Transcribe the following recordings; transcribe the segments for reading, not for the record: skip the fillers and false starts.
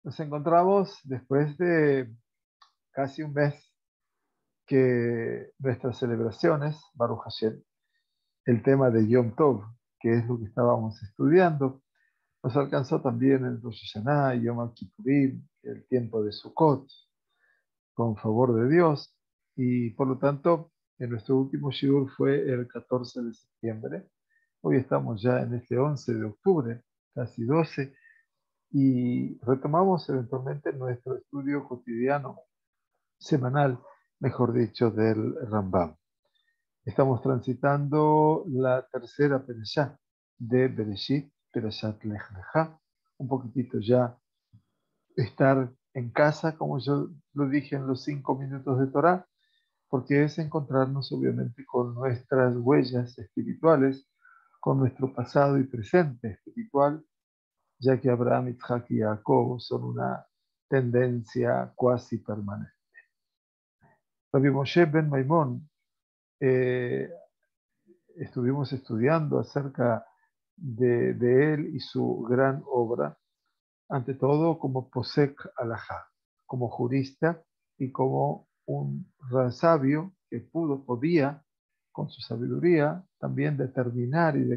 Nos encontramos después de casi un mes que nuestras celebraciones, Baruch Hashem, el tema de Yom Tov, que es lo que estábamos estudiando, nos alcanzó también el Rosh Hashanah, Yom Kippurim, el tiempo de Sukkot, con favor de Dios, y por lo tanto, en nuestro último shiur fue el 14 de septiembre. Hoy estamos ya en este 11 de octubre, casi 12, y retomamos eventualmente nuestro estudio cotidiano, semanal, mejor dicho, del Rambam. Estamos transitando la tercera perashá de Bereshit, Perashat Lech Lecha, un poquitito ya estar en casa, como yo lo dije en los 5 minutos de Torah, porque es encontrarnos obviamente con nuestras huellas espirituales, con nuestro pasado y presente espiritual, ya que Abraham, Isaac y Jacob son una tendencia cuasi permanente. Rabbi Moshe ben Maimón, estuvimos estudiando acerca de él y su gran obra, ante todo como posek alajá, como jurista y como un sabio que podía, con su sabiduría, también determinar y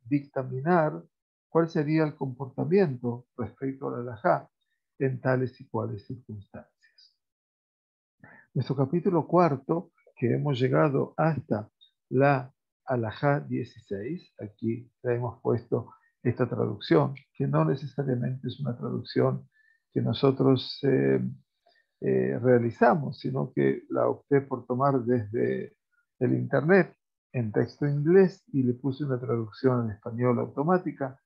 dictaminar cuál sería el comportamiento respecto al alajá en tales y cuales circunstancias. Nuestro capítulo cuarto, que hemos llegado hasta la alajá 16, aquí hemos puesto esta traducción, que no necesariamente es una traducción que nosotros realizamos, sino que la opté por tomar desde el internet en texto inglés y le puse una traducción en español automática,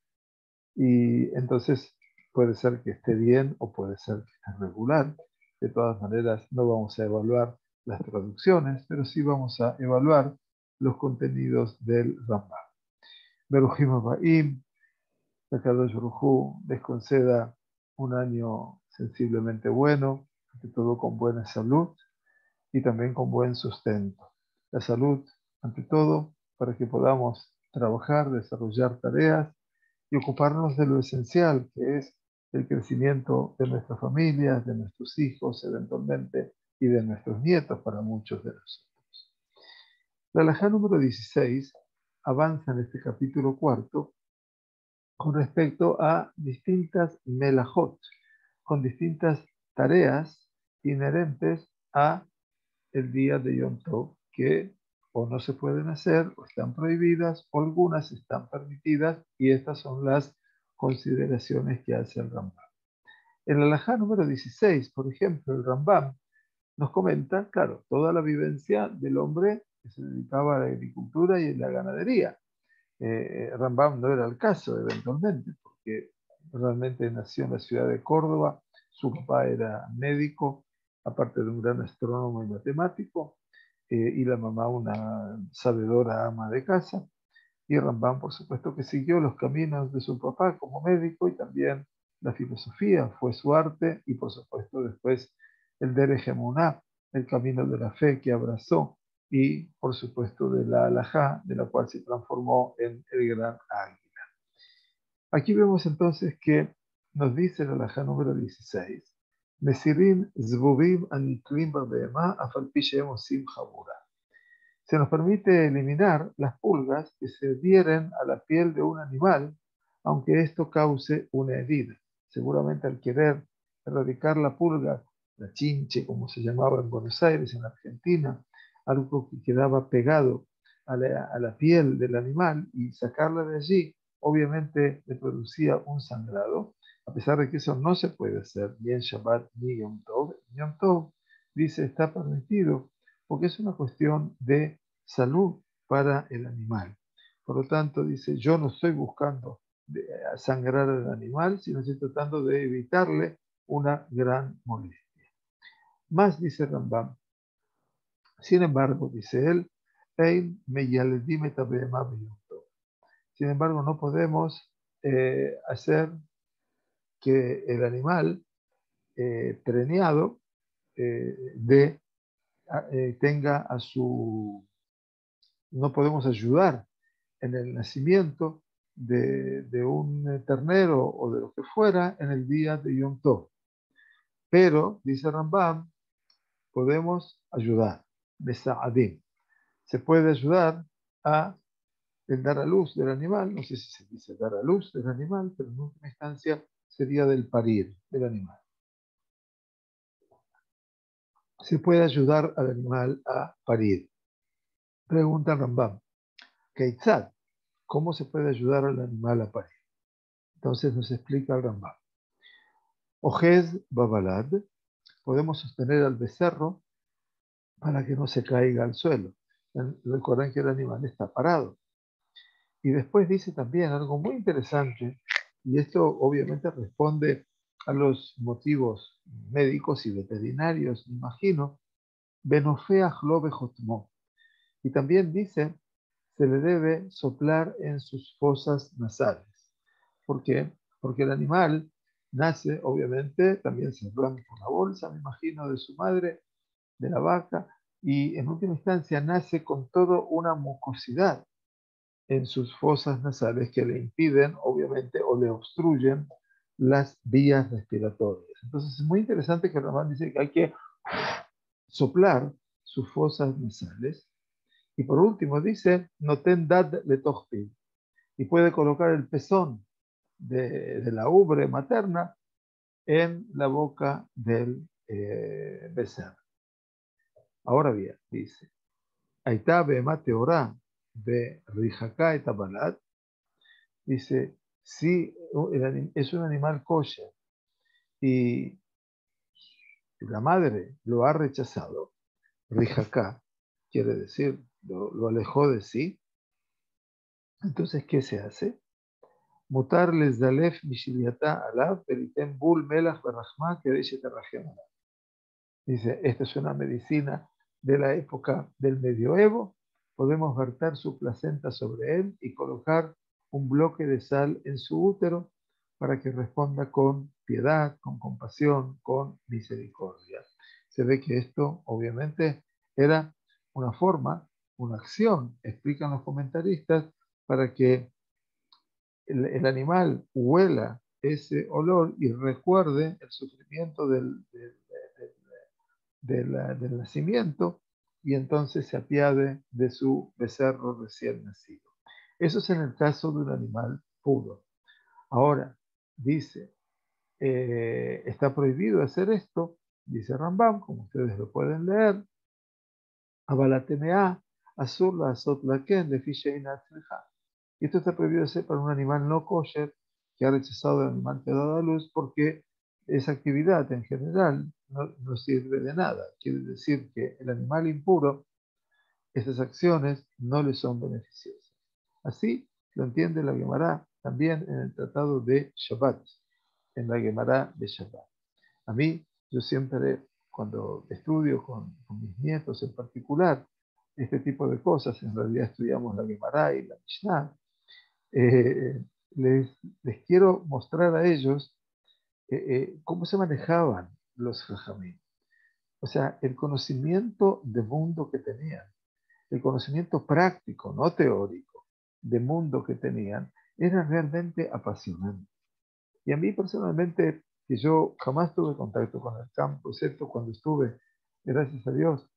y entonces puede ser que esté bien o puede ser que esté regular. De todas maneras, no vamos a evaluar las traducciones, pero sí vamos a evaluar los contenidos del Rambam. Beruchim Habaim, Akadosh Baruj Hu les conceda un año sensiblemente bueno, ante todo con buena salud y también con buen sustento. La salud, ante todo, para que podamos trabajar, desarrollar tareas y ocuparnos de lo esencial, que es el crecimiento de nuestras familias, de nuestros hijos eventualmente y de nuestros nietos para muchos de nosotros. La alajá número 16 avanza en este capítulo cuarto con respecto a distintas melajot, con distintas tareas inherentes a el día de Yom Tov, que o no se pueden hacer, o están prohibidas, o algunas están permitidas, y estas son las consideraciones que hace el Rambam. En la alajá número 16, por ejemplo, el Rambam nos comenta, claro, toda la vivencia del hombre que se dedicaba a la agricultura y a la ganadería. Rambam no era el caso, eventualmente, porque realmente nació en la ciudad de Córdoba, su papá era médico, aparte de un gran astrónomo y matemático, y la mamá una sabedora ama de casa. Y Rambam, por supuesto, que siguió los caminos de su papá como médico, y también la filosofía fue su arte, y por supuesto después el Derech Emuná, el camino de la fe que abrazó, y por supuesto de la halajá, de la cual se transformó en el gran águila. Aquí vemos entonces que nos dice la halajá número 16, Mesirim zbubim aniklim ba'behemá afal pi shehem osim chabura. Se nos permite eliminar las pulgas que se adhieren a la piel de un animal, aunque esto cause una herida. Seguramente al querer erradicar la pulga, la chinche, como se llamaba en Buenos Aires, en Argentina, algo que quedaba pegado a la piel del animal, y sacarla de allí, obviamente le producía un sangrado, a pesar de que eso no se puede hacer ni en Shabbat ni Yom Tov. Yom Tov dice está permitido, porque es una cuestión de salud para el animal. Por lo tanto, dice, yo no estoy buscando sangrar al animal, sino estoy tratando de evitarle una gran molestia. Más dice Rambam, sin embargo, dice él, sin embargo, no podemos hacer que el animal preñado tenga no podemos ayudar en el nacimiento de un ternero o de lo que fuera en el día de Yom Tov. Pero, dice Rambam, podemos ayudar, besa'adim. Se puede ayudar a el dar a luz del animal, no sé si se dice dar a luz del animal, pero en última instancia sería del parir del animal. Se puede ayudar al animal a parir. Pregunta Rambam, Keitzad, ¿cómo se puede ayudar al animal a parir? Entonces nos explica el Rambam. Ojez babalad, podemos sostener al becerro para que no se caiga al suelo. Recuerden que el animal está parado. Y después dice también algo muy interesante, y esto obviamente responde a los motivos médicos y veterinarios, me imagino, Benofea Jlobe Jotmo. Y también dice, se le debe soplar en sus fosas nasales. ¿Por qué? Porque el animal nace, obviamente, también se arranca con la bolsa, me imagino, de su madre, de la vaca, y en última instancia nace con toda una mucosidad en sus fosas nasales que le impiden, obviamente, o le obstruyen las vías respiratorias. Entonces es muy interesante que Ramán dice que hay que soplar sus fosas nasales. Y por último dice, noten dad le tochpil, y puede colocar el pezón de la ubre materna en la boca del becerro. Ahora bien, dice, Aitá be'ema teorá be'rijacá etabalat, dice, si es un animal kosher y la madre lo ha rechazado, rijacá, quiere decir, lo alejó de sí, entonces, ¿qué se hace? Mutar les dalef mishiliatá alav peritem bul melach berachma kedeshet arrajem. Dice, esta es una medicina de la época del medioevo. Podemos verter su placenta sobre él y colocar un bloque de sal en su útero para que responda con piedad, con compasión, con misericordia. Se ve que esto, obviamente, era una forma, una acción, explican los comentaristas, para que el animal huela ese olor y recuerde el sufrimiento del nacimiento y entonces se apiade de su becerro recién nacido. Eso es en el caso de un animal puro. Ahora, dice, está prohibido hacer esto, dice Rambam, como ustedes lo pueden leer, Abalatemea, Azur la Azot la Ken, de Fisheina Tzriha. Y esto está prohibido hacer para un animal no kosher que ha rechazado el animal que ha dado a luz porque esa actividad en general no sirve de nada. Quiere decir que el animal impuro, esas acciones no le son beneficiosas. Así lo entiende la Gemara también en el tratado de Shabbat, en la Gemara de Shabbat. A mí, yo siempre, cuando estudio con mis nietos en particular, este tipo de cosas, en realidad estudiamos la Gemara y la Mishnah, eh, les quiero mostrar a ellos cómo se manejaban los jajamim. O sea, el conocimiento de mundo que tenían, el conocimiento práctico, no teórico, de mundo que tenían, era realmente apasionante. Y a mí personalmente, que yo jamás tuve contacto con el campo, excepto cuando estuve, gracias a Dios,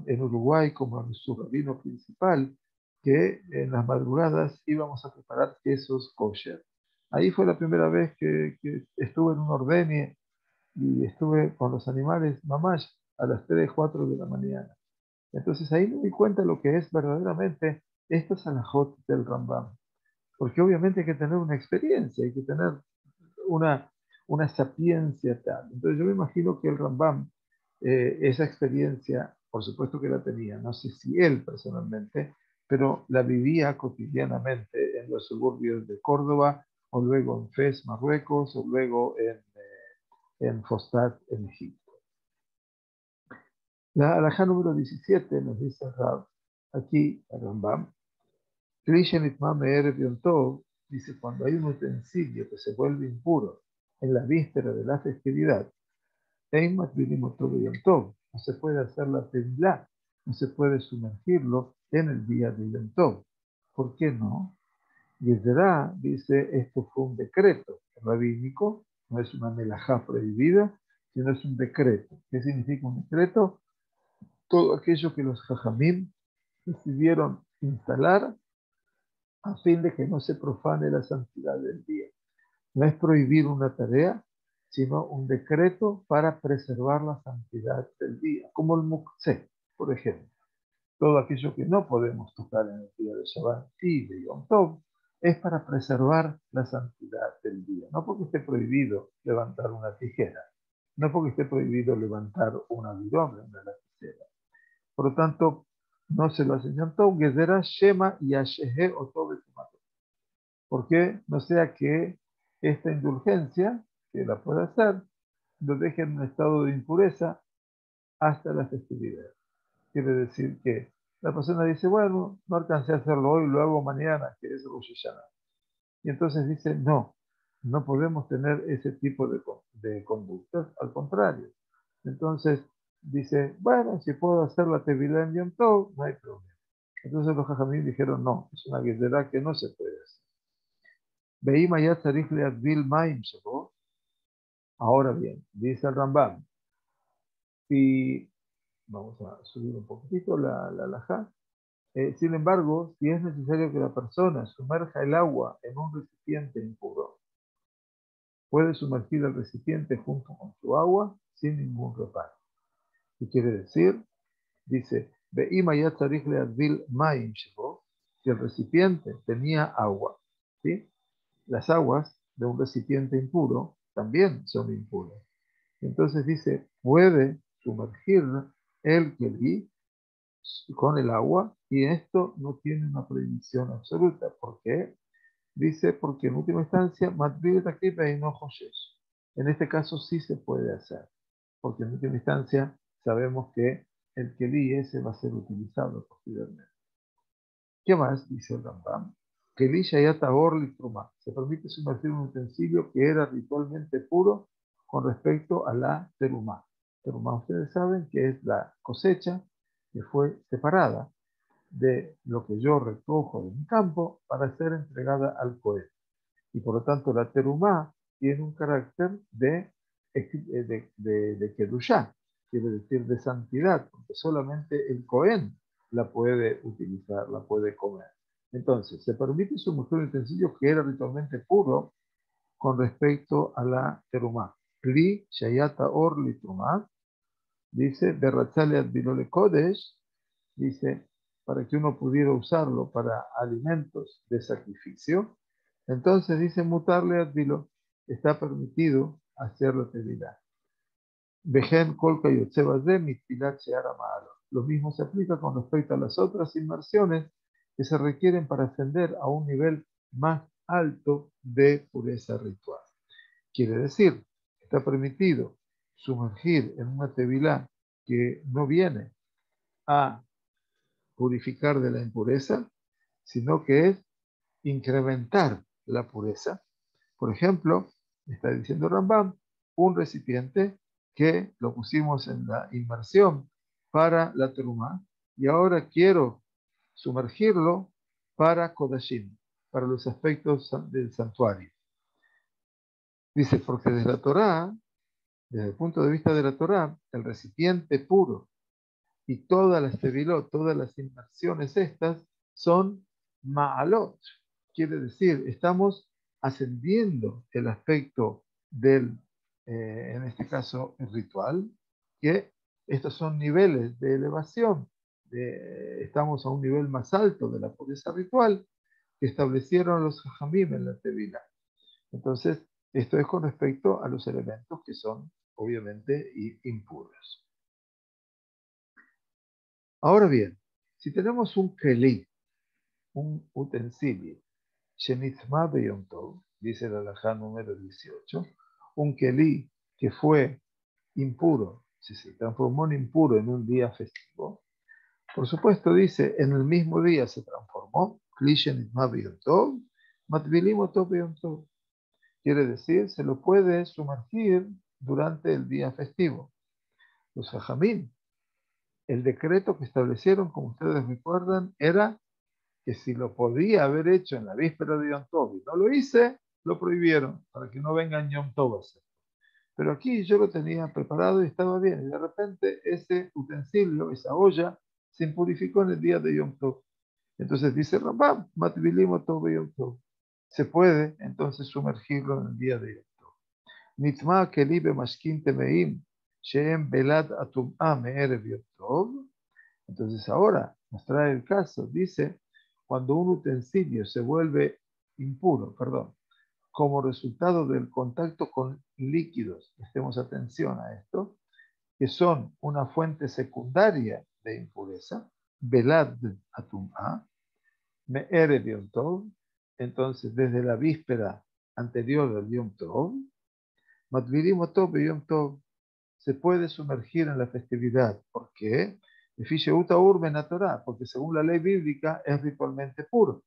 en Uruguay como su rabino principal, que en las madrugadas íbamos a preparar quesos kosher. Ahí fue la primera vez que estuve en un ordeñe y estuve con los animales mamash a las 3 4 de la mañana. Entonces ahí me di cuenta lo que es verdaderamente estas alajot del Rambam. Porque obviamente hay que tener una experiencia, hay que tener una, una sapiencia tal. Entonces yo me imagino que el Rambam, esa experiencia, por supuesto que la tenía, no sé si él personalmente, pero la vivía cotidianamente en los suburbios de Córdoba, o luego en Fez, Marruecos, o luego en Fostat, en Egipto. La alajá número 17 nos dice aquí el Rambam, Krishen Itmam Erev Yom Tov, dice, cuando hay un utensilio que se vuelve impuro en la víspera de la festividad, no se puede hacer la tevilá, no se puede sumergirlo en el día de Yom Tov. ¿Por qué no? Gezerá dice, esto fue un decreto rabínico, no es una melajá prohibida, sino es un decreto. ¿Qué significa un decreto? Todo aquello que los jajamim decidieron instalar a fin de que no se profane la santidad del día. No es prohibir una tarea, sino un decreto para preservar la santidad del día, como el muksé, por ejemplo. Todo aquello que no podemos tocar en el día de Shabbat y de Yom Tov es para preservar la santidad del día. No porque esté prohibido levantar una tijera, no porque esté prohibido levantar una virome, una lapicera. Por lo tanto, no se lo hace Yom Tov, Gezerá, Shema y Ashehe o Tove Tumato. ¿Por qué? No sea que esta indulgencia, que la puede hacer, lo deje en un estado de impureza hasta la festividad. Quiere decir que la persona dice, bueno, no alcancé a hacerlo hoy, lo hago mañana, que es Rosh Hashanah. Y entonces dice, no, no podemos tener ese tipo de conductas, al contrario. Entonces dice, bueno, si puedo hacer la Tevilá en Yom Tov, no hay problema. Entonces los Jajamim dijeron, no, es una guerrera que no se puede hacer. Veima ya tzarich leadvil maim shebo. Ahora bien, dice el Rambam, y vamos a subir un poquitito la halajá. Sin embargo, si es necesario que la persona sumerja el agua en un recipiente impuro, puede sumergir el recipiente junto con su agua sin ningún reparo. ¿Qué quiere decir? Dice, Ve'ima ya tzarich leadvil maim shebo, si el recipiente tenía agua, ¿sí? Las aguas de un recipiente impuro también son impuras. Entonces dice, puede sumergir el kelí con el agua y esto no tiene una prohibición absoluta. ¿Por qué? Dice, porque en última instancia, en este caso sí se puede hacer, porque en última instancia sabemos que el kelí ese va a ser utilizado posteriormente. ¿Qué más? Dice el Rambam. Kelí shayat tahor litrumá. Se permite sumergir un utensilio que era ritualmente puro con respecto a la terumá. Terumá, ustedes saben que es la cosecha que fue separada de lo que yo recojo de mi campo para ser entregada al Cohen. Y por lo tanto la terumá tiene un carácter de kedushá, quiere decir de santidad, porque solamente el Cohen la puede utilizar, la puede comer. Entonces, se permite sumergir un utensilio que era ritualmente puro con respecto a la terumá. Kli shayata or litrumá, dice, berratzale advilole kodesh, dice, para que uno pudiera usarlo para alimentos de sacrificio. Entonces dice, mutarle advilo, está permitido hacer la tevilá. Vejen kolka yotzebazé mitpilat sheara ma'alo. Lo mismo se aplica con respecto a las otras inmersiones que se requieren para ascender a un nivel más alto de pureza ritual. Quiere decir, está permitido sumergir en una tevilá que no viene a purificar de la impureza, sino que es incrementar la pureza. Por ejemplo, está diciendo Rambam, un recipiente que lo pusimos en la inmersión para la terumá y ahora quiero sumergirlo para Kodashim, para los aspectos del santuario. Dice, porque desde la Torá, desde el punto de vista de la Torá, el recipiente puro y todas las tevilot, todas las inmersiones estas son ma'alot. Quiere decir, estamos ascendiendo el aspecto del, en este caso, el ritual, que estos son niveles de elevación. Estamos a un nivel más alto de la pureza ritual que establecieron los Jajamim en la Tevilá. Entonces, esto es con respecto a los elementos que son, obviamente, impuros. Ahora bien, si tenemos un kelí, un utensilio, Shenitzma Beyom Tov, dice la halajá número 18, un kelí que fue impuro, si se transformó en impuro en un día festivo, por supuesto dice, en el mismo día se transformó, Kli Shenitzma Beyom Tov, Matvilim Otov Beyom Tov. Quiere decir, se lo puede sumergir durante el día festivo. Los jajamín, el decreto que establecieron, como ustedes recuerdan, era que si lo podía haber hecho en la víspera de Yom Tov y no lo hice, lo prohibieron para que no vengan Yom Tov a hacer. Pero aquí yo lo tenía preparado y estaba bien. Y de repente ese utensilio, esa olla, se impurificó en el día de Yom Tov. Entonces dice Rambam, Matvilimo Tov Yom Tov. Se puede entonces sumergirlo en el día de Yom Tov. Nitma kelibe mashkin temeim, sheem belad atum'a me'erev Yom Tov. Entonces ahora nos trae el caso, dice, cuando un utensilio se vuelve impuro, perdón, como resultado del contacto con líquidos, prestemos atención a esto, que son una fuente secundaria de impureza, velad atum'a, me'erev Yom Tov, entonces desde la víspera anterior del Yom Tov, matvirim otov Yom Tov, se puede sumergir en la festividad. ¿Por qué? Porque según la ley bíblica es ritualmente puro,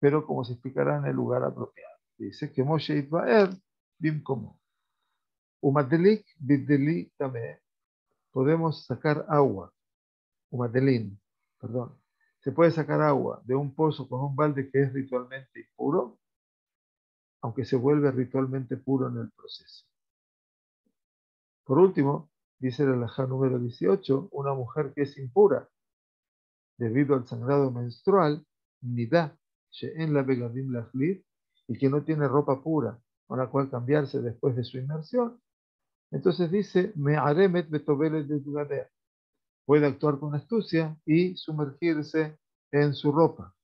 pero como se explicará en el lugar apropiado. Dice que Moshe Itbaer, bim como. Umadelik bideli también. Podemos sacar agua, umadelin, perdón. Se puede sacar agua de un pozo con un balde que es ritualmente impuro, aunque se vuelve ritualmente puro en el proceso. Por último, dice el halajá número 18, una mujer que es impura debido al sangrado menstrual, nidá, she'en la begadim lachlit, y que no tiene ropa pura con la cual cambiarse después de su inmersión. Entonces dice, me'aremet betobelet de dugadea. Puede actuar con astucia y sumergirse en su ropa.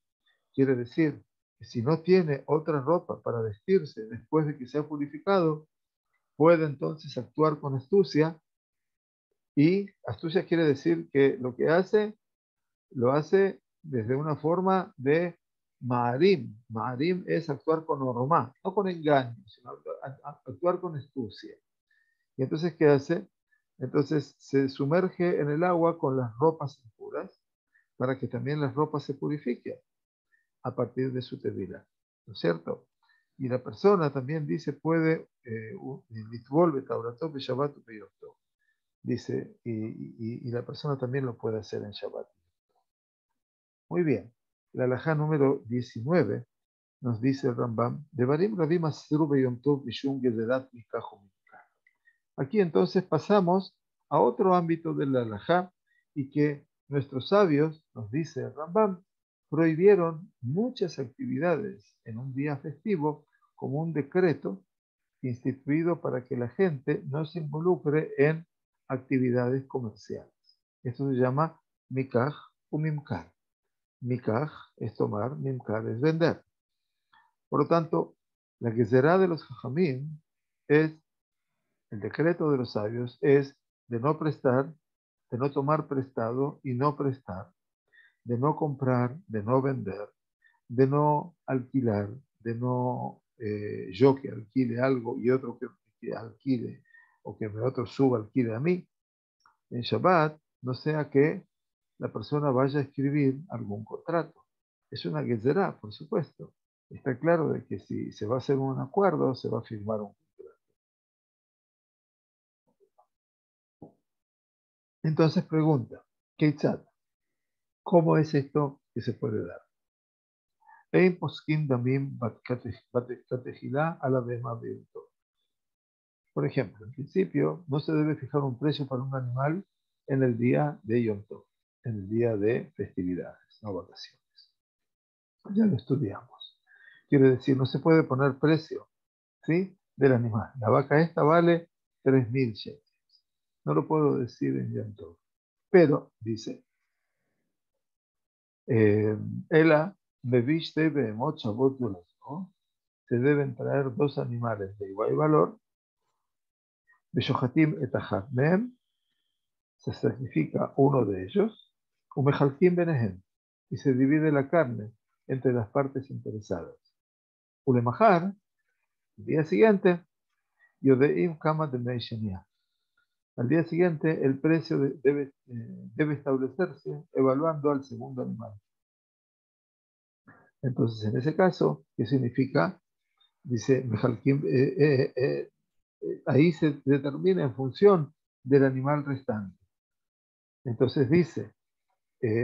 Quiere decir que si no tiene otra ropa para vestirse después de que se ha purificado, puede entonces actuar con astucia. Y astucia quiere decir que lo que hace, lo hace desde una forma de ma'arim. Ma'arim es actuar con norma, no con engaño, sino actuar con astucia. Y entonces, ¿qué hace? Entonces se sumerge en el agua con las ropas impuras para que también las ropas se purifiquen a partir de su tevila, ¿no es cierto? Y la persona también dice, puede, dice, y la persona también lo puede hacer en Shabbat. Muy bien. La halajá número 19 nos dice el Rambam, Devarim Rabim Asru Beyom Tov Mishum Gezerat Mikajo Mikah. Aquí entonces pasamos a otro ámbito de la halajá y que nuestros sabios, nos dice el Rambam, prohibieron muchas actividades en un día festivo como un decreto instituido para que la gente no se involucre en actividades comerciales. Esto se llama mikaj o mimkar. Mikaj es tomar, mimkar es vender. Por lo tanto, la que será de los jajamim es, el decreto de los sabios es de no prestar, de no tomar prestado y no prestar, de no comprar, de no vender, de no alquilar, de no yo que alquile algo y otro que alquile o que otro suba alquile a mí en Shabbat, no sea que la persona vaya a escribir algún contrato. Es una gezerá, por supuesto. Está claro de que si se va a hacer un acuerdo, se va a firmar un contrato. Entonces pregunta, Keitzad, ¿cómo es esto que se puede dar? Ein poskin damim bat katejilá a la bema virto. Por ejemplo, en principio, no se debe fijar un precio para un animal en el día de Yom Tov, en el día de festividades, no vacaciones. Ya lo estudiamos. Quiere decir, no se puede poner precio, ¿sí?, del animal. La vaca esta vale 3.000 shekels. No lo puedo decir en Yom Tov. Pero, dice, Ela, bebiste behemoth shabot yolazó, se deben traer dos animales de igual valor, Beshohatim et achat mehem, se sacrifica uno de ellos, Umejalkim benehem, y se divide la carne entre las partes interesadas. Ulemahar, el día siguiente, Yodeim kama de Meishenia. Al día siguiente, el precio debe establecerse evaluando al segundo animal. Entonces, en ese caso, ¿qué significa? Dice, Mejalkim, ahí se determina en función del animal restante. Entonces dice,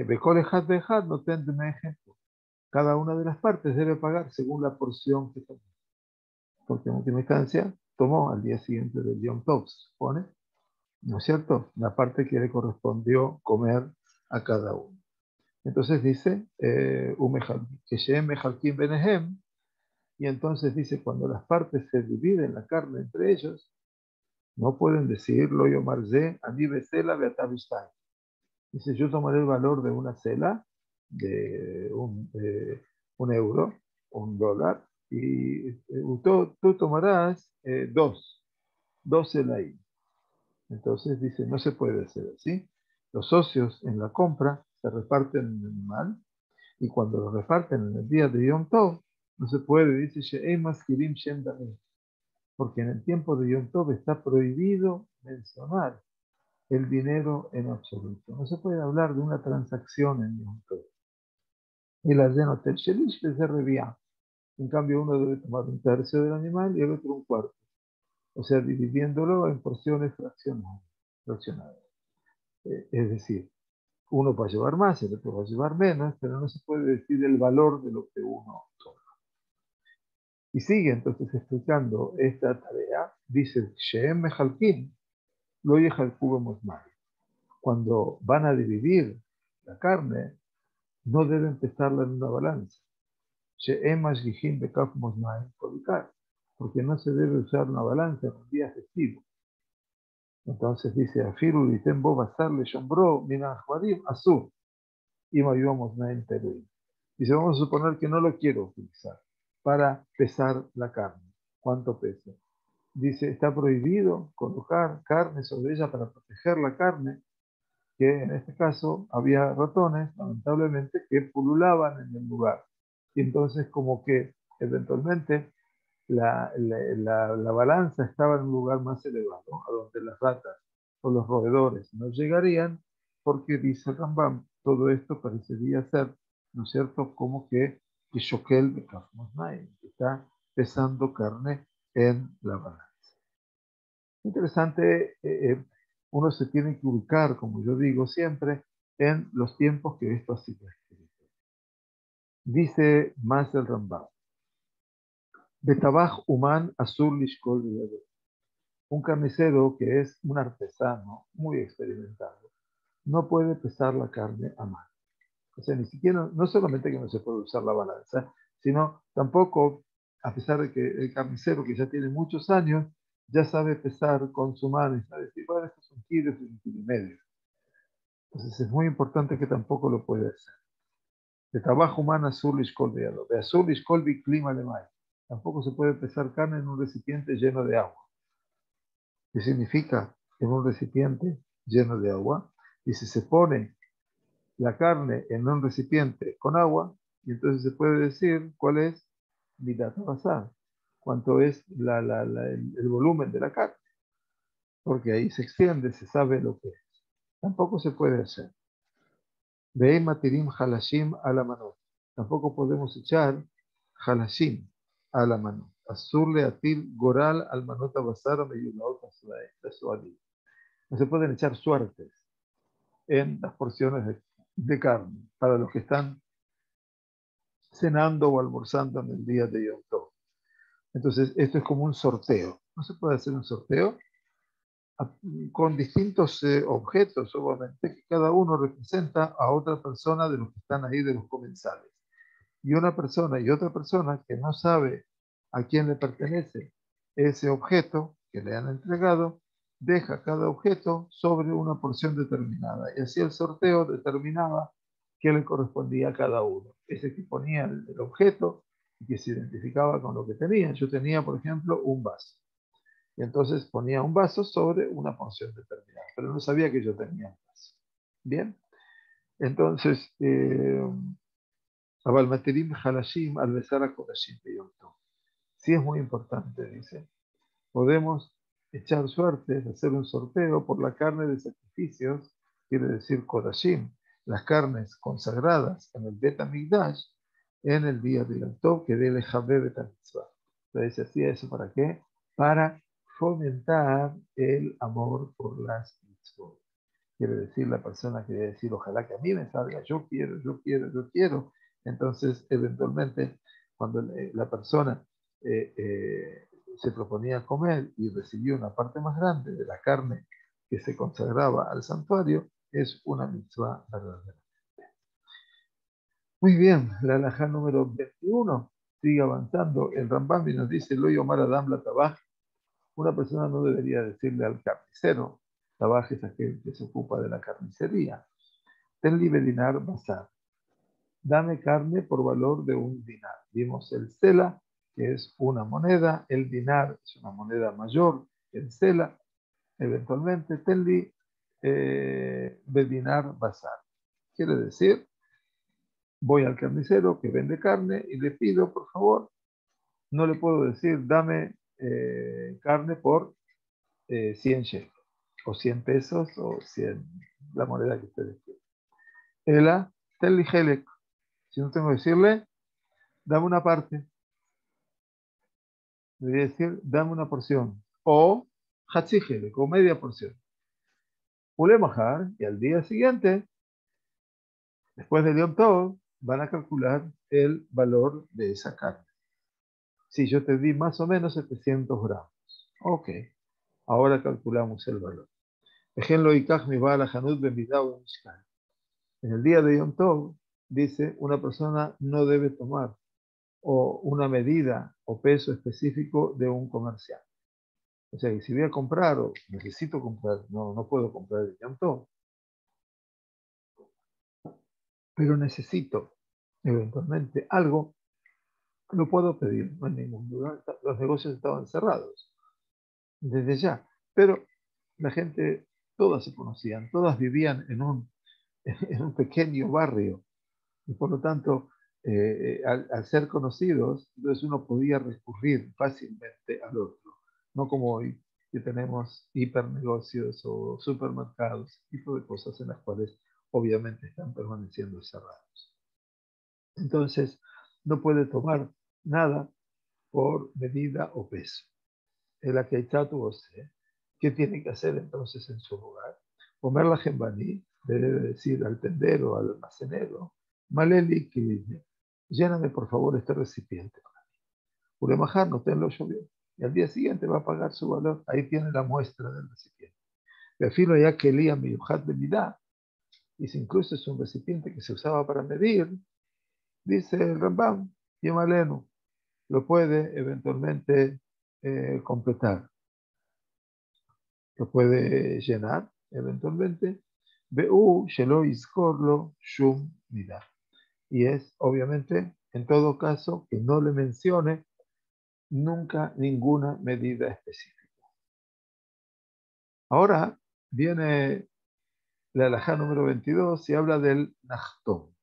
Bekol Ejad Bejad no tendrá ejemplo. Cada una de las partes debe pagar según la porción que tomó. Porque en última instancia tomó al día siguiente del Yom Tov, se supone, ¿no es cierto? La parte que le correspondió comer a cada uno. Entonces dice, que Shem Mejalkim Benehem, y entonces dice, cuando las partes se dividen la carne entre ellos, no pueden decir, lo yomarze, ani besela beatavistai. Dice, yo tomaré el valor de una cela, de un euro, un dólar, y tú tomarás dos celaí. Entonces dice, no se puede hacer así. Los socios en la compra se reparten el animal, y cuando lo reparten en el día de Yom Tov, no se puede, dice, She'em Maskirim Shem Damim, porque en el tiempo de Yom Tov está prohibido mencionar el dinero en absoluto. No se puede hablar de una transacción en Yom Tov. Y la de Hotel Shelish se revía. En cambio, uno debe tomar un tercio del animal y el otro un cuarto. O sea, dividiéndolo en porciones fraccionadas. Es decir, uno va a llevar más, el otro va a llevar menos, pero no se puede decir el valor de lo que uno toma. Y sigue entonces explicando esta tarea. Dice, Sheem Mejalkim, lo yejalku bemosmai. Cuando van a dividir la carne, no deben pesarla en una balanza. Sheem Mashgihim bekaf mosmai kolicar, porque no se debe usar una balanza en un día festivo. Entonces dice, Afiru ditem bo basar le shombro mina jwadim azul. Y mayuamos naim teruim. Dice, vamos a suponer que no lo quiero utilizar para pesar la carne. ¿Cuánto pesa? Dice, está prohibido colocar carne sobre ella para proteger la carne, que en este caso había ratones, lamentablemente, que pululaban en el lugar. Y entonces como que eventualmente la balanza estaba en un lugar más elevado, a donde las ratas o los roedores no llegarían, porque dice Rambam, todo esto parecería ser, ¿no es cierto?, como que Shokel de Kafmosnai, que está pesando carne en la balanza. Interesante, uno se tiene que ubicar, como yo digo siempre, en los tiempos que esto ha sido escrito. Dice más el Rambam, Betabaj Human Azul Lishkol Beyado. Un carnicero que es un artesano muy experimentado no puede pesar la carne a mano. O sea, ni siquiera, no solamente que no se puede usar la balanza, sino tampoco, a pesar de que el carnicero que ya tiene muchos años, ya sabe pesar con su mano y sabe decir, bueno, esto es un kilo, esto es un kilo y medio. Entonces es muy importante que tampoco lo puede hacer. De trabajo humano azul y escolveado. De azul y escolvi clima de maíz. Tampoco se puede pesar carne en un recipiente lleno de agua. ¿Qué significa en un recipiente lleno de agua? Y si se pone la carne en un recipiente con agua, y entonces se puede decir cuál es mi dato basal, cuánto es el volumen de la carne, porque ahí se extiende, se sabe lo que es. Tampoco se puede hacer. Ve matirim halashim a la mano. Tampoco podemos echar halashim a la mano. Azurle atil goral al manota basara meyulaot suadí. No se pueden echar suertes en las porciones de carne para los que están cenando o almorzando en el día de Yom Tov. Entonces, esto es como un sorteo. No se puede hacer un sorteo con distintos objetos, obviamente, que cada uno representa a otra persona de los que están ahí, de los comensales. Y una persona y otra persona que no sabe a quién le pertenece ese objeto que le han entregado, deja cada objeto sobre una porción determinada. Y así el sorteo determinaba qué le correspondía a cada uno. Ese que ponía el objeto y que se identificaba con lo que tenía. Yo tenía, por ejemplo, un vaso. Y entonces ponía un vaso sobre una porción determinada, pero no sabía que yo tenía un vaso. Bien, entonces, Abalmaterim Halashim al besar a Kodashim Yom Tov. Sí es muy importante, dice. Podemos echar suertes, hacer un sorteo por la carne de sacrificios, quiere decir Kodashim, las carnes consagradas en el Bet HaMikdash en el día de Yom Tov, que debe Javé Bet HaMitzvah. Entonces, ¿hacía eso para qué? Para fomentar el amor por las mitzvot. quiere decir la persona quiere decir, ojalá que a mí me salga, yo quiero, yo quiero, yo quiero. Entonces, eventualmente, cuando la persona se proponía comer y recibía una parte más grande de la carne que se consagraba al santuario, es una mitzvah verdadera. Muy bien, la halajá número 21 sigue avanzando. El Rambam nos dice, lo yomar adam la tabaj. Una persona no debería decirle al carnicero, tabaj es aquel que se ocupa de la carnicería, tenli bedinar basar, dame carne por valor de un dinar. Vimos el sela, que es una moneda, el dinar es una moneda mayor que el sela. Eventualmente, tenli bedinar basar. Quiere decir, voy al carnicero que vende carne y le pido, por favor, no le puedo decir, dame carne por 100 shekels, o 100 pesos, o 100, la moneda que ustedes quieran. Ela, tenli helek. Si no tengo que decirle, dame una parte. Debería decir, dame una porción. O hatzi helek, o media porción. Ule majar, y al día siguiente, después del Yom Tov, van a calcular el valor de esa carne. Si yo te di más o menos 700 gramos. Ok, ahora calculamos el valor. Ejemplo, Ikach mi va a la Hanud Bemidau en Mishkan. En el día de Yom Tov, dice, una persona no debe tomar o una medida o peso específico de un comercial. O sea, que si voy a comprar o necesito comprar, no puedo comprar el Yom Tov, pero necesito eventualmente algo, lo puedo pedir, no hay ningún duda. Los negocios estaban cerrados desde ya, pero la gente, todas se conocían, todas vivían en un pequeño barrio y por lo tanto, al ser conocidos, entonces uno podía recurrir fácilmente al otro, no como hoy que tenemos hipernegocios o supermercados, tipo de cosas en las cuales obviamente están permaneciendo cerrados. Entonces, no puede tomar nada por medida o peso. El Akeitatu Ose, ¿qué tiene que hacer entonces en su lugar? Comer la gembaní, debe decir al tendero, al almacenero, Maleli, que lléname por favor este recipiente. Uremajar, no tenlo llovió. Y al día siguiente va a pagar su valor. Ahí tiene la muestra del recipiente. Refiero ya que Elía Miyuhat de Midá, y si incluso es un recipiente que se usaba para medir, dice el Rambam, Yemalenu, lo puede eventualmente completar, lo puede llenar eventualmente. Be'u shelo iskorlo shum midá. Y es, obviamente, en todo caso, que no le mencione nunca ninguna medida específica. Ahora viene la halajá número 22 y habla del nachtom.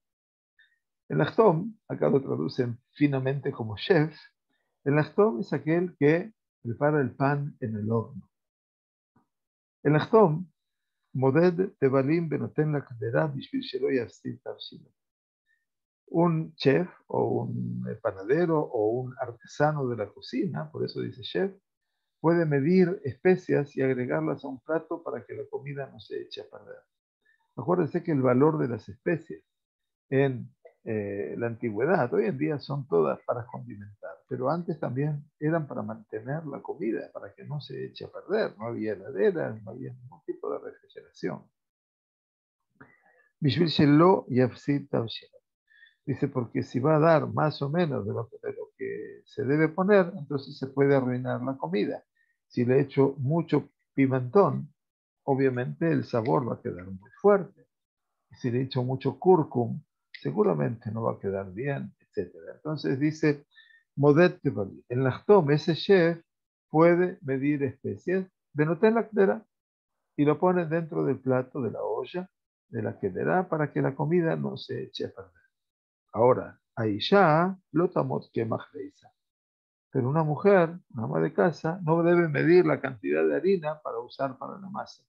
El nachtom, acá lo traducen finamente como chef. El nachtom es aquel que prepara el pan en el horno. El nachtom, moded tebalim benoten la cadera bishvil shelo yafsid tavshilo. Un chef o un panadero o un artesano de la cocina, por eso dice chef, puede medir especias y agregarlas a un plato para que la comida no se eche a perder. Acuérdense que el valor de las especies en la antigüedad, hoy en día son todas para condimentar, pero antes también eran para mantener la comida, para que no se eche a perder. No había heladeras, no había ningún tipo de refrigeración. Bishvil shelo yafsid tavshilo. Dice, porque si va a dar más o menos de lo que se debe poner, entonces se puede arruinar la comida. Si le echo mucho pimentón, obviamente el sabor va a quedar muy fuerte. Si le echo mucho cúrcum, seguramente no va a quedar bien, etc. Entonces dice, Modet Tevali, en Lachtom, ese chef puede medir especies, benoten la cadera, y lo pone dentro del plato, de la olla, de la quedera, para que la comida no se eche a perder. Ahora, ahí ya lo tamot que majreisa. Pero una mujer, una ama de casa, no debe medir la cantidad de harina para usar para la masa.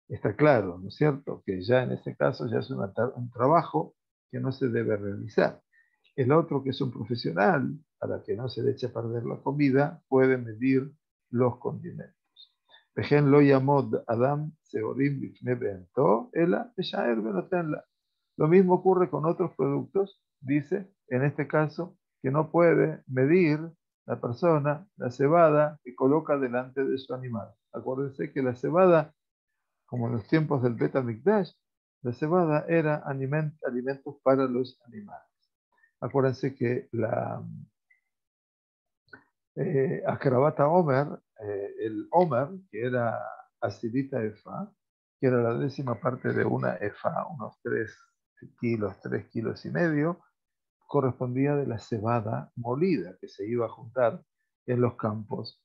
Está claro, ¿no es cierto? Que ya en este caso ya es un trabajo que no se debe realizar. El otro, que es un profesional, para que no se le eche a perder la comida, puede medir los condimentos. וכן לא יעמוד אדם שעורים לפני בהמתו, אלא משער ונותן לה. Lo mismo ocurre con otros productos, dice, en este caso, que no puede medir la persona la cebada que coloca delante de su animal. Acuérdense que la cebada, como en los tiempos del Bet HaMikdash, la cebada era alimentos para los animales. Acuérdense que la Acrabata Omer, el Omer, que era acidita efa, que era la décima parte de una efa, unos 3 kilos y medio, correspondía de la cebada molida que se iba a juntar en los campos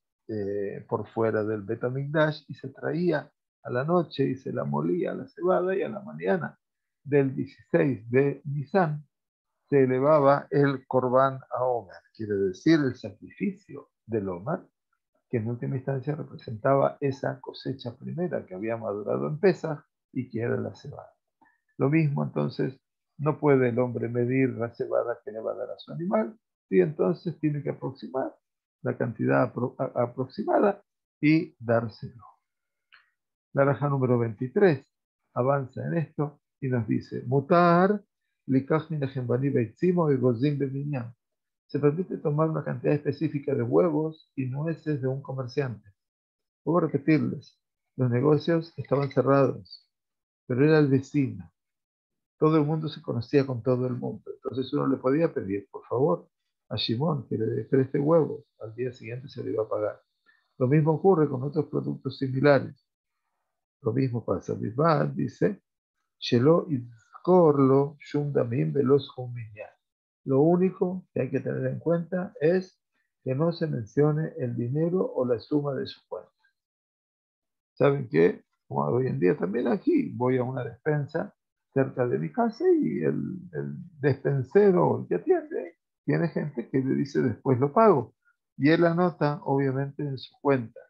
por fuera del Bet HaMikdash y se traía a la noche y se la molía la cebada y a la mañana del 16 de Nisan se elevaba el Corbán a Omer, quiere decir el sacrificio del Omer, que en última instancia representaba esa cosecha primera que había madurado en Pesaj y que era la cebada. Lo mismo entonces, no puede el hombre medir la cebada que le va a dar a su animal, y entonces tiene que aproximar la cantidad aproximada y dárselo. La raja número 23 avanza en esto y nos dice, mutar se permite tomar una cantidad específica de huevos y nueces de un comerciante. Puedo repetirles, los negocios estaban cerrados, pero era el vecino. Todo el mundo se conocía con todo el mundo. Entonces uno le podía pedir, por favor, a Shimon que le preste huevos. Al día siguiente se le iba a pagar. Lo mismo ocurre con otros productos similares. Lo mismo pasa. Bisbal dice, Shelo izkorlo shum damim velos hum minyan. Lo único que hay que tener en cuenta es que no se mencione el dinero o la suma de su cuenta. ¿Saben qué? Como hoy en día también aquí voy a una despensa cerca de mi casa y el despensero, el que atiende, tiene gente que le dice después lo pago. Y él anota, obviamente, en su cuenta.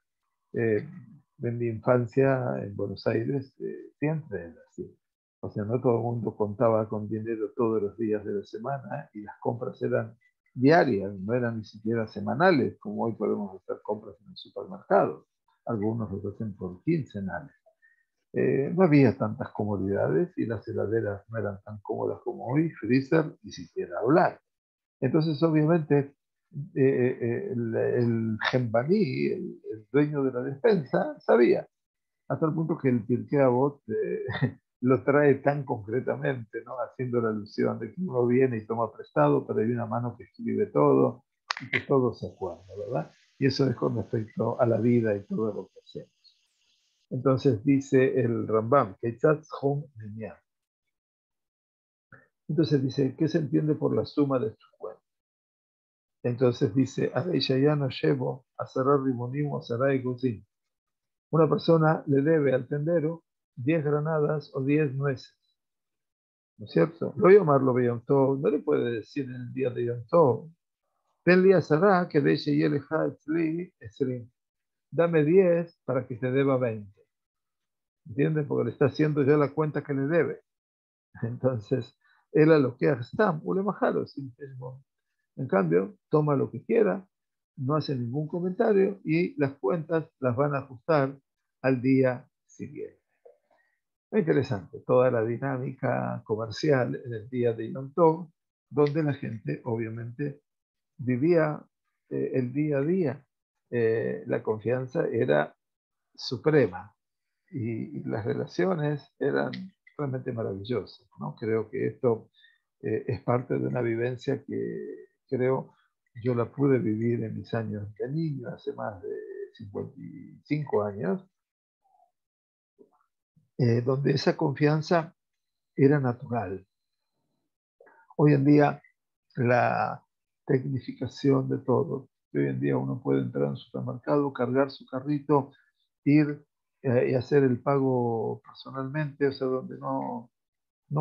En mi infancia en Buenos Aires siempre era así. O sea, no todo el mundo contaba con dinero todos los días de la semana y las compras eran diarias, no eran ni siquiera semanales, como hoy podemos hacer compras en el supermercado. Algunos lo hacen por quincenales. No había tantas comodidades y las heladeras no eran tan cómodas como hoy, freezer, ni siquiera hablar. Entonces, obviamente, el Gembani, el dueño de la despensa, sabía, hasta el punto que el Pirkei Avot lo trae tan concretamente, ¿no? Haciendo la alusión de que uno viene y toma prestado, pero hay una mano que escribe todo y que todo se acuerda, ¿verdad? Y eso es con respecto a la vida y todo lo que hacemos. Entonces dice el Rambam, entonces dice, ¿qué se entiende por la suma de sus cuentas? Entonces dice, ya no llevo a cerrar rimonismo, a cerrar y cocina. Una persona le debe al tendero 10 granadas o 10 nueces, ¿no es cierto? Lo llamarlo Yom Tov, no le puede decir en el día de Yom Tov, tenle a Sarah que de y el dame 10 para que te deba 20. ¿Entienden? Porque le está haciendo ya la cuenta que le debe. Entonces, él a lo que Stam, Ulemajalo, sin temor. En cambio, toma lo que quiera, no hace ningún comentario y las cuentas las van a ajustar al día siguiente. Es interesante toda la dinámica comercial en el día de Yom Tov, donde la gente obviamente vivía el día a día. La confianza era suprema y las relaciones eran realmente maravillosas, ¿no? Creo que esto es parte de una vivencia que creo yo la pude vivir en mis años de niño, hace más de 55 años, donde esa confianza era natural. Hoy en día la tecnificación de todo, hoy en día uno puede entrar en un supermercado, cargar su carrito, ir y hacer el pago personalmente, o sea, donde no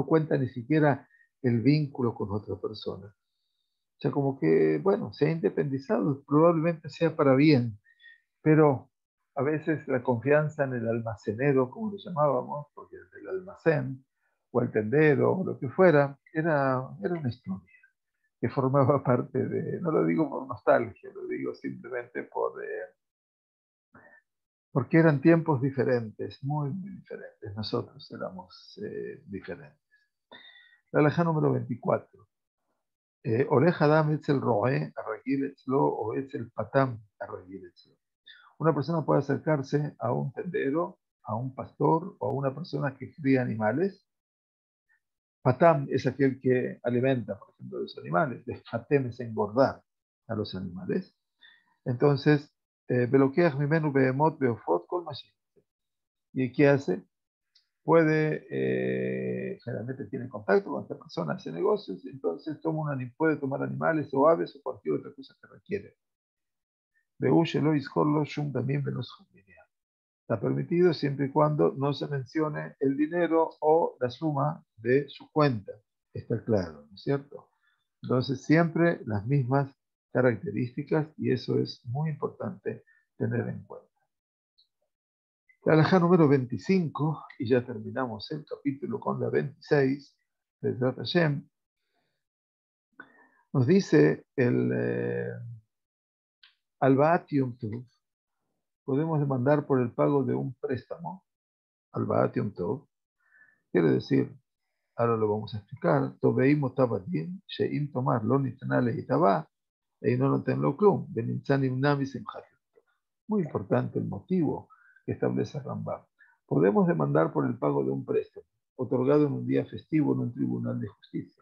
cuenta ni siquiera el vínculo con otra persona. O sea, como que, bueno, se ha independizado, probablemente sea para bien, pero a veces la confianza en el almacenero, como lo llamábamos, porque el almacén, o el tendero, o lo que fuera, era una historia que formaba parte de, no lo digo por nostalgia, lo digo simplemente porque eran tiempos diferentes, muy, muy diferentes. Nosotros éramos diferentes. La alajá número 24. Oreja Adam Etzel Roe, Arregil Etzlo, o Etzel Patam, Arregil Etzlo. Una persona puede acercarse a un tendero, a un pastor o a una persona que cría animales. Patam es aquel que alimenta, por ejemplo, los animales. Fatem es engordar a los animales. Entonces, Beloqueaj Mimenu Behemot Beofot Kol Mashin. ¿Y qué hace? Generalmente tiene contacto con esta persona, hace negocios, entonces puede tomar animales o aves o cualquier otra cosa que requiere. Está permitido siempre y cuando no se mencione el dinero o la suma de su cuenta. Está claro, ¿no es cierto? Entonces siempre las mismas características y eso es muy importante tener en cuenta. La alajá número 25, y ya terminamos el capítulo con la 26, de Hashem, nos dice el Albaat Yom Tov, podemos demandar por el pago de un préstamo, Albaat Yom Tov, quiere decir, ahora lo vamos a explicar, Toveim Otabadim, Sheim Tomar, Lo Nitanale Itaba, no Notenlo Klum, Beninzanim Namis Imhak. Muy importante el motivo que establece Rambam. Podemos demandar por el pago de un préstamo, otorgado en un día festivo en un tribunal de justicia.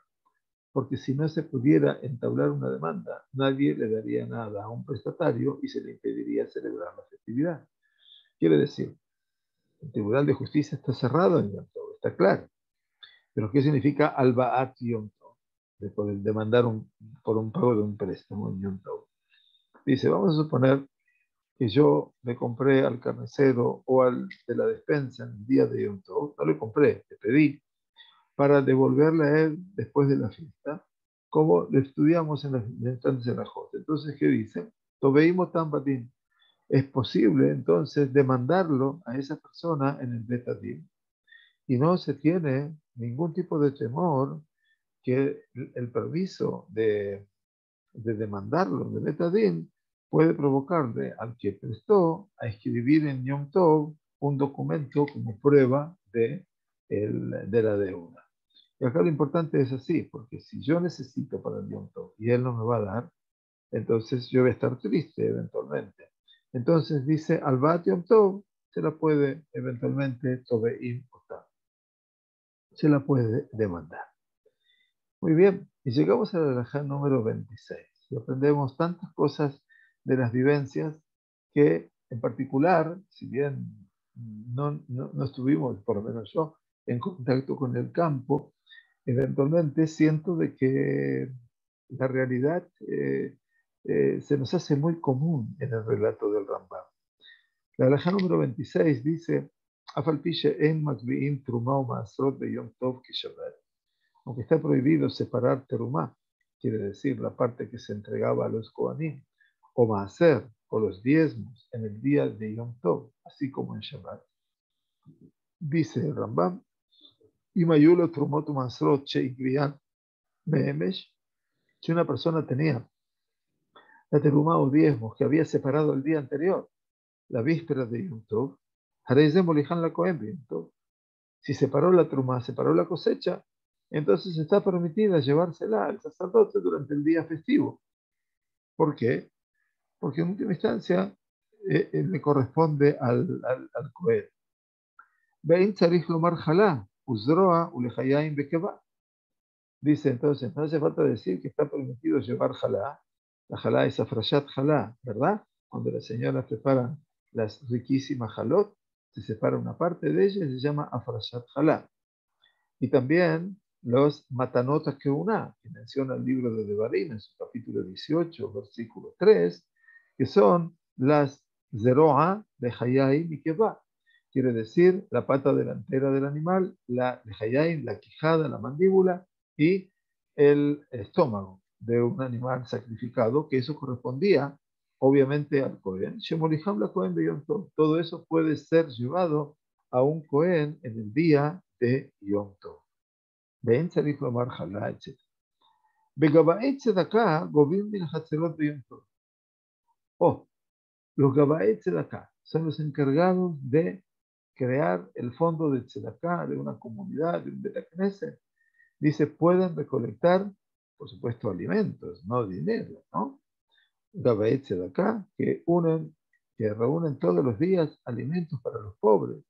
Porque si no se pudiera entablar una demanda, nadie le daría nada a un prestatario y se le impediría celebrar la festividad. Quiere decir, el tribunal de justicia está cerrado en Yom Tov, está claro. Pero ¿qué significa Albaat Yom Tov? De poder demandar por un pago de un préstamo en Yom Tov. Dice, vamos a suponer que yo le compré al carnicero o al de la despensa en el día de Yom Tov, no le compré, le pedí para devolverle a él después de la fiesta, como lo estudiamos en las instantes de la Jota. Entonces, ¿qué dice? Tobeimo Tambatín. Es posible entonces demandarlo a esa persona en el Betadín y no se tiene ningún tipo de temor que el permiso de demandarlo de Betadín puede provocarle al que prestó a escribir en Yom Tov un documento como prueba de la deuda. Y acá lo importante es así, porque si yo necesito para el Yom Tov y él no me va a dar, entonces yo voy a estar triste eventualmente. Entonces dice, al Bat Yom Tov se la puede eventualmente Tobeim Otam. Se la puede demandar. Muy bien, y llegamos a la alajá número 26. Y aprendemos tantas cosas de las vivencias que, en particular, si bien no estuvimos, por lo menos yo, en contacto con el campo, eventualmente siento de que la realidad se nos hace muy común en el relato del Rambam. La alajá número 26 dice, Afalpiche en Makbi'im Trumá o Maasrot de Yom Tov Kishabat. Aunque está prohibido separar terumá, quiere decir la parte que se entregaba a los Kohanim, o maaser, o los diezmos, en el día de Yom Tov, así como en Shabbat. Dice el Rambam, y mayulo trumot masrot sheikriyan meemesh, si una persona tenía la terumá o diezmos que había separado el día anterior, la víspera de Yom Tov, hareze molijan la Kohen de Yom Tov. Si separó la trumá, separó la cosecha, entonces está permitida llevársela al sacerdote durante el día festivo. ¿Por qué? Porque en última instancia le corresponde al Cohen. Dice entonces, no hace falta decir que está permitido llevar jalá. La jalá es afrashat jalá, ¿verdad? Cuando las señoras preparan las riquísimas jalot, se separa una parte de ellas y se llama afrashat jalá. Y también los matanotas que menciona el libro de Devarim en su capítulo 18, versículo 3, que son las zeroa de Hayai y Keba. Quiere decir la pata delantera del animal, la de Hayai, la quijada, la mandíbula y el estómago de un animal sacrificado, que eso correspondía obviamente al Cohen. Shemoliham la Cohen de Yom Tov. Todo eso puede ser llevado a un Cohen en el día de Yom Tov. ואין צריך לומר חלה, etc. בגבאי צדקה גובים מן החצרות ביום טוב. Los גבאי צדקה. son los encargados de crear el fondo de Tzedakah, de una comunidad, de un Beit Knesset. Dice, pueden recolectar, por supuesto, alimentos, no dinero, ¿no? Gabaet Tzedakah, que reúnen todos los días alimentos para los pobres.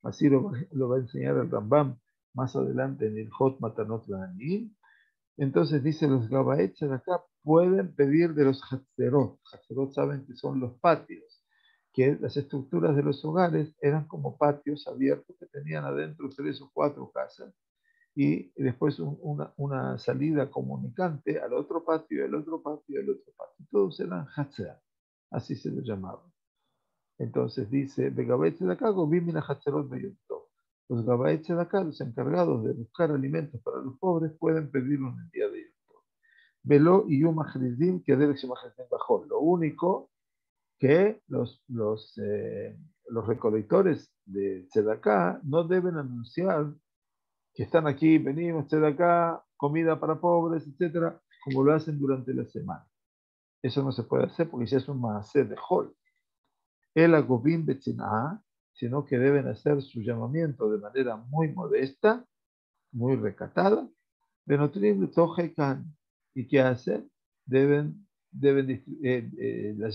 Así lo va a enseñar el Rambam más adelante en el Hot Matanot La'aniyim. Entonces dice, los Gabaet Tzedakah pueden pedir de los Hatzerot. Hatzerot saben que son los patios, que las estructuras de los hogares eran como patios abiertos que tenían adentro 3 o 4 casas y después una salida comunicante al otro patio, el otro patio, el otro patio. Todos eran Hatzer, así se lo llamaban. Entonces dice, de Gabaet Tzedakah, Gobimina Hatzerot Beyotov. Los Gabaet Tzedakah, los encargados de buscar alimentos para los pobres, pueden pedirlo en el día de Yom Tov. Velo y Yom HaChridim, que debe ser bajo. Lo único que los recolectores de Tzedakah no deben anunciar que están aquí, venimos Tzedakah, comida para pobres, etcétera, como lo hacen durante la semana. Eso no se puede hacer porque ya es un maaser de Hol. El agobim betzina'a, sino que deben hacer su llamamiento de manera muy modesta, muy recatada. Benotrim de Tojekan. ¿Y qué hacen? Las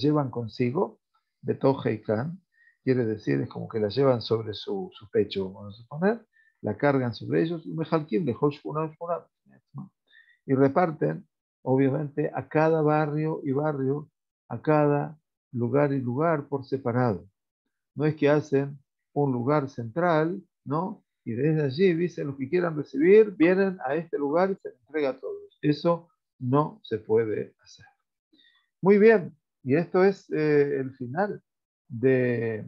llevan consigo, de Tojekan, quiere decir, es como que las llevan sobre su pecho, vamos a suponer, la cargan sobre ellos, y reparten, obviamente, a cada barrio y barrio, a cada lugar y lugar por separado. No es que hacen un lugar central, ¿no? Y desde allí dicen los que quieran recibir, vienen a este lugar y se les entrega a todos. Eso no se puede hacer. Muy bien, y esto es el final de,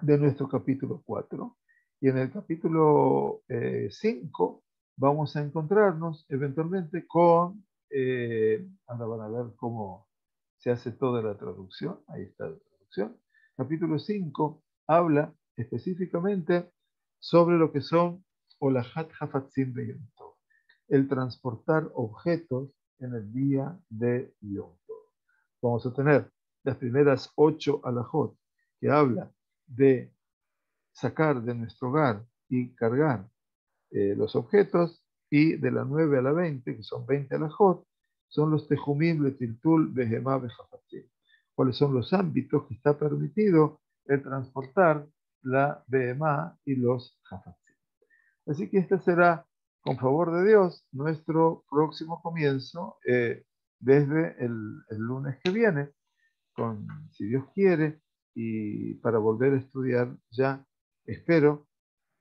de nuestro capítulo 4. Y en el capítulo 5 vamos a encontrarnos eventualmente con, ahora van a ver cómo se hace toda la traducción, ahí está la traducción. Capítulo 5 habla específicamente sobre lo que son Olahat Hafatzim de Yom Tov, el transportar objetos en el día de Yom Tov. Vamos a tener las primeras 8 alajot que habla de sacar de nuestro hogar y cargar los objetos, y de la 9 a la 20, que son 20 alajot, son los tejumim, letiltul, behemá, bejafatzim. ¿Cuáles son los ámbitos que está permitido el transportar la behemá y los jafatzim? Así que este será, con favor de Dios, nuestro próximo comienzo desde el lunes que viene, si Dios quiere, y para volver a estudiar ya, espero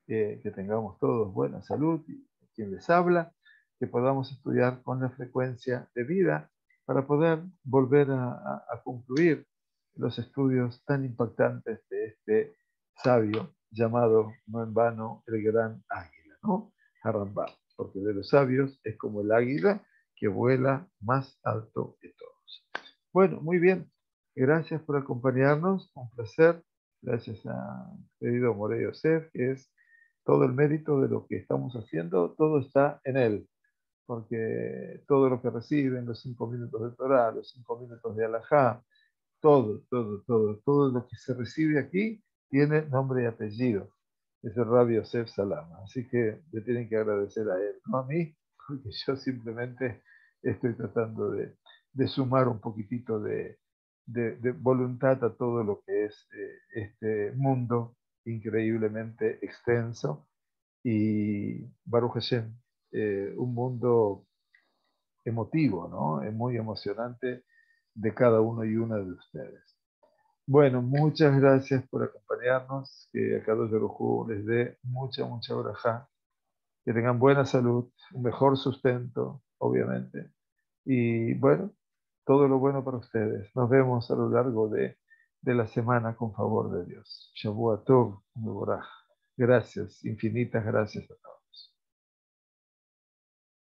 que tengamos todos buena salud y quien les habla, que podamos estudiar con la frecuencia debida para poder volver a concluir los estudios tan impactantes de este sabio llamado, no en vano, el gran águila, ¿no? Harambá, porque de los sabios es como el águila que vuela más alto que todos. Bueno, muy bien. Gracias por acompañarnos. Un placer. Gracias a querido Morey Yosef, que es todo el mérito de lo que estamos haciendo, todo está en él, porque todo lo que reciben, los 5 minutos de Torah, los 5 minutos de Alajá, todo lo que se recibe aquí tiene nombre y apellido. Es el Rabbi Yosef Salama. Así que le tienen que agradecer a él, no a mí, porque yo simplemente estoy tratando de sumar un poquitito de voluntad a todo lo que es este mundo increíblemente extenso y Baruch Hashem, un mundo emotivo, ¿no? Es muy emocionante de cada uno y una de ustedes. Bueno, muchas gracias por acompañarnos, que a Kadosh Baruj Hu les dé mucha braja, que tengan buena salud, un mejor sustento, obviamente, y bueno, todo lo bueno para ustedes. Nos vemos a lo largo de la semana con favor de Dios. Shavua Tov, Mevorach. Gracias, infinitas gracias a todos.